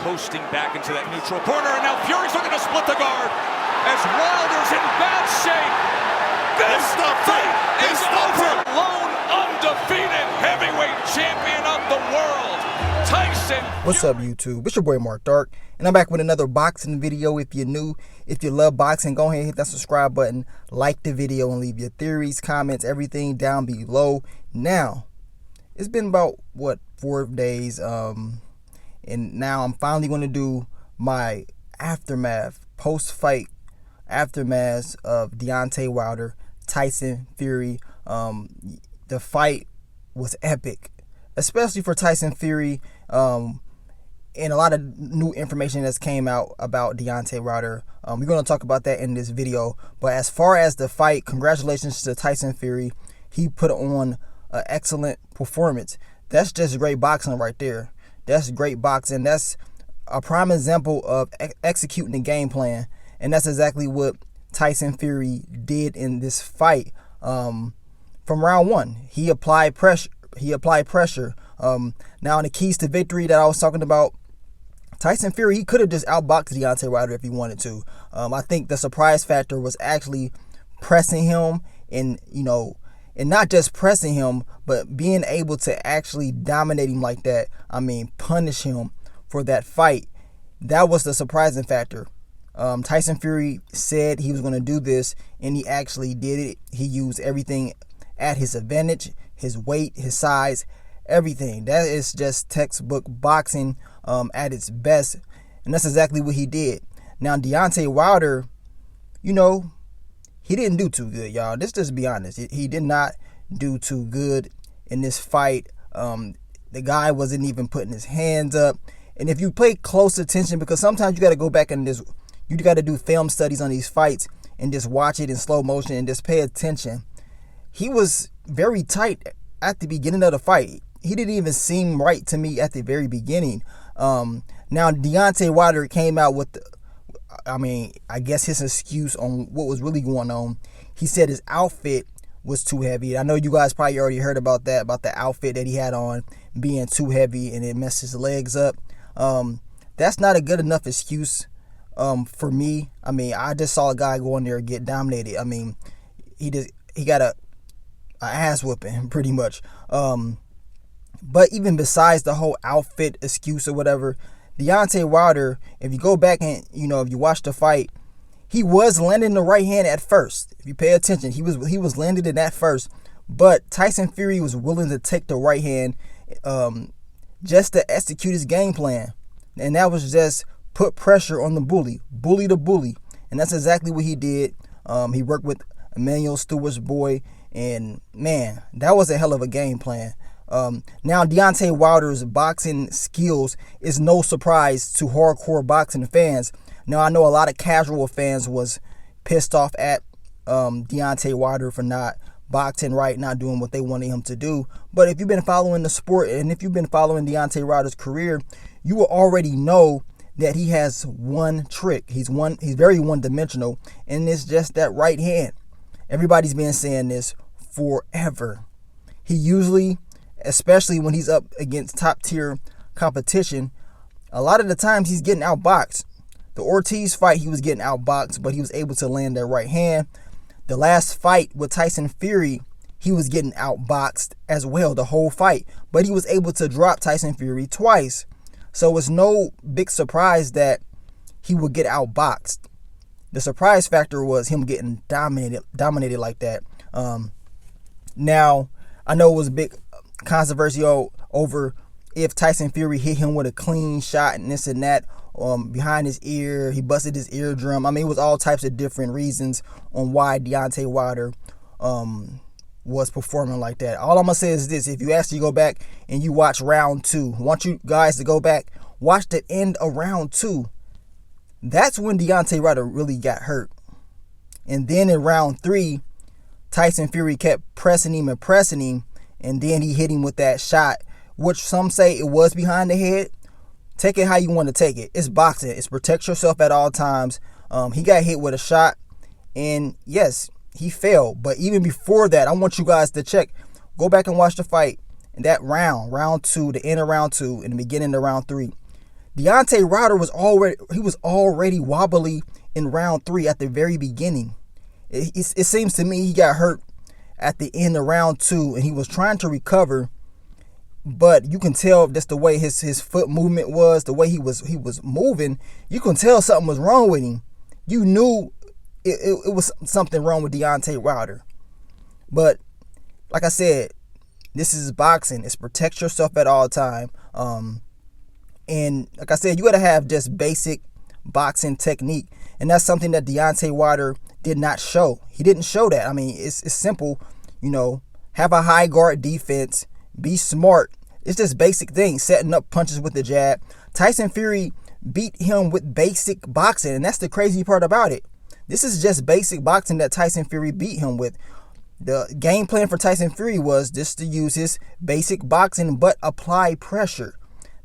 coasting back into that neutral corner, and now Fury's looking to split the guard as Wilder's in bad shape. This fight is over. Lone undefeated heavyweight champion of the world, Tyson. What's up, YouTube? It's your boy Mark Dark, and I'm back with another boxing video. If you're new, if you love boxing, go ahead and hit that subscribe button, like the video, and leave your theories, comments, everything down below. Now, it's been about 4 days, and now I'm finally going to do my aftermath, post-fight aftermath of Deontay Wilder, Tyson Fury. The fight was epic, especially for Tyson Fury, and a lot of new information that's came out about Deontay Wilder. We're going to talk about that in this video. But as far as the fight, congratulations to Tyson Fury. He put on an excellent performance. That's just great boxing right there. That's great boxing. That's a prime example of executing the game plan, and that's exactly what Tyson Fury did in this fight. From round one, he applied pressure. Now, in the keys to victory that I was talking about, Tyson Fury, he could have just outboxed Deontay Wilder if he wanted to. I think the surprise factor was actually pressing him, and not just pressing him, but being able to actually dominate him like that. I mean, punish him for that fight. That was the surprising factor. Tyson Fury said he was going to do this, and he actually did it. He used everything at his advantage, his weight, his size, everything. That is just textbook boxing at its best, and that's exactly what he did. Now, Deontay Wilder, he didn't do too good, y'all. Let's just be honest. He did not do too good in this fight. The guy wasn't even putting his hands up. And if you pay close attention, because sometimes you got to go back and you got to do film studies on these fights and just watch it in slow motion and just pay attention. He was very tight at the beginning of the fight. He didn't even seem right to me at the very beginning. Now, Deontay Wilder came out with I guess his excuse on what was really going on. He said his outfit was too heavy. I know you guys probably already heard about that, about the outfit that he had on being too heavy and it messed his legs up. That's not a good enough excuse for me. I just saw a guy go in there and get dominated. He got a ass whooping pretty much. But even besides the whole outfit excuse or whatever, Deontay Wilder, if you go back and if you watch the fight, he was landing the right hand at first. If you pay attention, he was landing it at first, but Tyson Fury was willing to take the right hand just to execute his game plan, and that was just put pressure on the bully the bully, and that's exactly what he did. He worked with Emmanuel Stewart's boy, and man, that was a hell of a game plan. Now, Deontay Wilder's boxing skills is no surprise to hardcore boxing fans. Now, I know a lot of casual fans was pissed off at Deontay Wilder for not boxing right, not doing what they wanted him to do. But if you've been following the sport and if you've been following Deontay Wilder's career, you will already know that he has one trick. He's very one-dimensional, and it's just that right hand. Everybody's been saying this forever. He usually, especially when he's up against top tier competition, a lot of the times he's getting outboxed. The Ortiz fight, he was getting outboxed, but he was able to land that right hand. The last fight with Tyson Fury, he was getting outboxed as well the whole fight, but he was able to drop Tyson Fury twice. So it's no big surprise that he would get outboxed. The surprise factor was him getting dominated like that. Now, I know it was a big controversy over if Tyson Fury hit him with a clean shot and this and that behind his ear. He busted his eardrum. It was all types of different reasons on why Deontay Wilder was performing like that. All I'm going to say is this. If you actually go back and you watch round two, I want you guys to go back, watch the end of round two. That's when Deontay Wilder really got hurt. And then in round three, Tyson Fury kept pressing him, and then he hit him with that shot, which some say it was behind the head. Take it how you want to take it. It's boxing. It's protect yourself at all times. He got hit with a shot, and yes, he fell. But even before that, I want you guys to check. Go back and watch the fight. In that round two, the end of round two, and the beginning of round three, Deontay Wilder was already wobbly in round 3 at the very beginning. It seems to me he got hurt at the end of round 2 and he was trying to recover, but you can tell just the way his foot movement was, the way he was moving, you can tell something was wrong with him. You knew it was something wrong with Deontay Wilder. But like I said, this is boxing. It's protect yourself at all time. And like I said, you got to have just basic boxing technique. And that's something that Deontay Wilder did not show. He didn't show that. I mean, it's simple. Have a high guard defense. Be smart. It's just basic things. Setting up punches with the jab. Tyson Fury beat him with basic boxing. And that's the crazy part about it. This is just basic boxing that Tyson Fury beat him with. The game plan for Tyson Fury was just to use his basic boxing but apply pressure.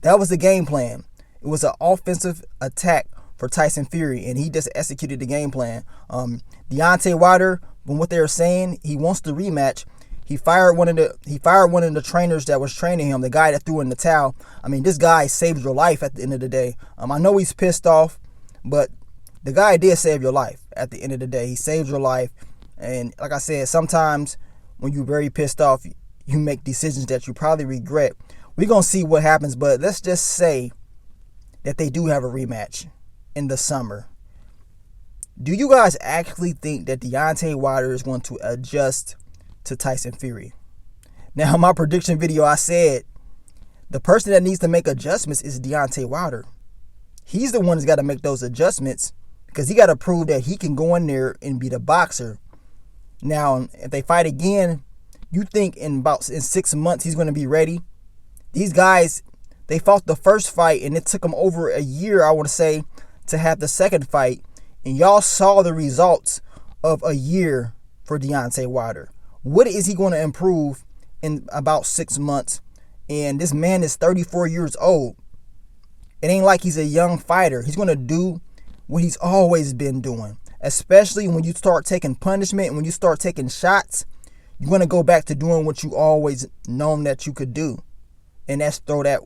That was the game plan. It was an offensive attack for Tyson Fury, and he just executed the game plan. Deontay Wilder, from what they were saying, he wants the rematch. He fired one of the trainers that was training him, the guy that threw in the towel. I mean, this guy saved your life at the end of the day. I know he's pissed off, but the guy did save your life at the end of the day. He saved your life. And like I said, sometimes when you're very pissed off, you make decisions that you probably regret. We're going to see what happens, but let's just say that they do have a rematch in the summer. Do you guys actually think that Deontay Wilder is going to adjust to Tyson Fury? Now, in my prediction video, I said the person that needs to make adjustments is Deontay Wilder. He's the one that's got to make those adjustments because he got to prove that he can go in there and be the boxer. Now, if they fight again, you think in 6 months he's going to be ready? These guys, they fought the first fight and it took them over a year, I want to say, to have the second fight. And y'all saw the results of a year for Deontay Wilder. What is he going to improve in about 6 months? And this man is 34 years old. It ain't like he's a young fighter. He's going to do what he's always been doing. Especially when you start taking punishment, when you start taking shots, you're going to go back to doing what you always known that you could do. And that's throw that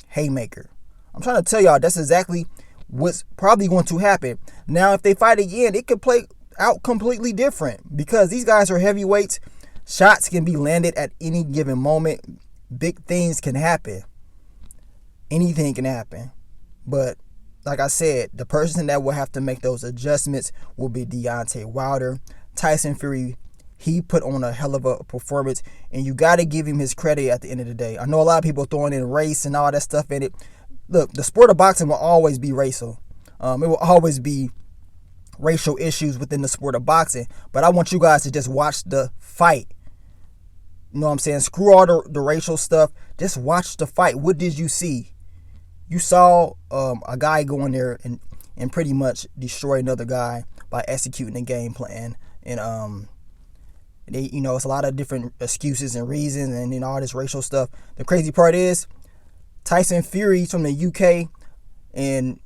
haymaker. I'm trying to tell y'all that's exactly what's probably going to happen. Now, if they fight again, it could play out completely different because these guys are heavyweights. Shots can be landed at any given moment. Big things can happen. Anything can happen. But like I said, the person that will have to make those adjustments will be Deontay Wilder. Tyson Fury, he put on a hell of a performance, and you got to give him his credit at the end of the day. I know a lot of people throwing in race and all that stuff in it. Look, the sport of boxing will always be racial. It will always be racial issues within the sport of boxing. But I want you guys to just watch the fight. You know what I'm saying? Screw all the racial stuff. Just watch the fight. What did you see? You saw a guy go in there and pretty much destroy another guy by executing a game plan. And it's a lot of different excuses and reasons and all this racial stuff. The crazy part is Tyson Fury's from the UK, and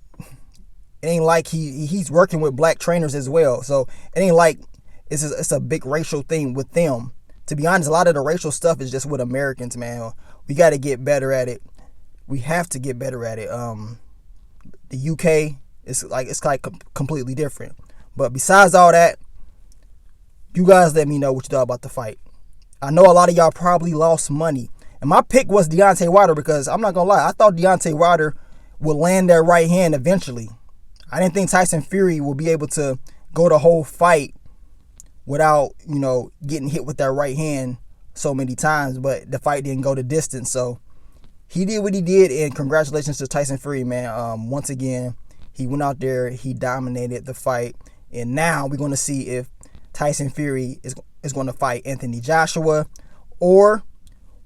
it ain't like he's working with black trainers as well. So it ain't like it's a big racial thing with them. To be honest, a lot of the racial stuff is just with Americans, man. We got to get better at it. We have to get better at it. The UK it's like completely different. But besides all that, you guys let me know what you thought about the fight. I know a lot of y'all probably lost money. And my pick was Deontay Wilder because I'm not going to lie. I thought Deontay Wilder would land that right hand eventually. I didn't think Tyson Fury would be able to go the whole fight without, getting hit with that right hand so many times. But the fight didn't go the distance. So he did what he did. And congratulations to Tyson Fury, man. Once again, he went out there. He dominated the fight. And now we're going to see if Tyson Fury is going to fight Anthony Joshua, or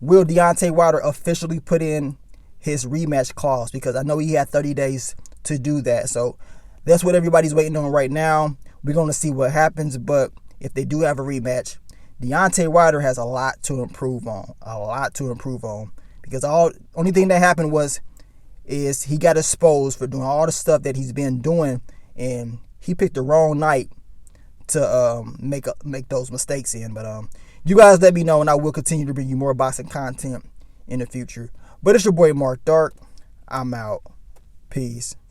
will Deontay Wilder officially put in his rematch clause? Because I know he had 30 days to do that. So that's what everybody's waiting on right now. We're going to see what happens. But if they do have a rematch, Deontay Wilder has a lot to improve on. Because the only thing that happened is he got exposed for doing all the stuff that he's been doing, and he picked the wrong night to make those mistakes in. But you guys let me know, and I will continue to bring you more boxing content in the future. But it's your boy Mark Dark. I'm out. Peace.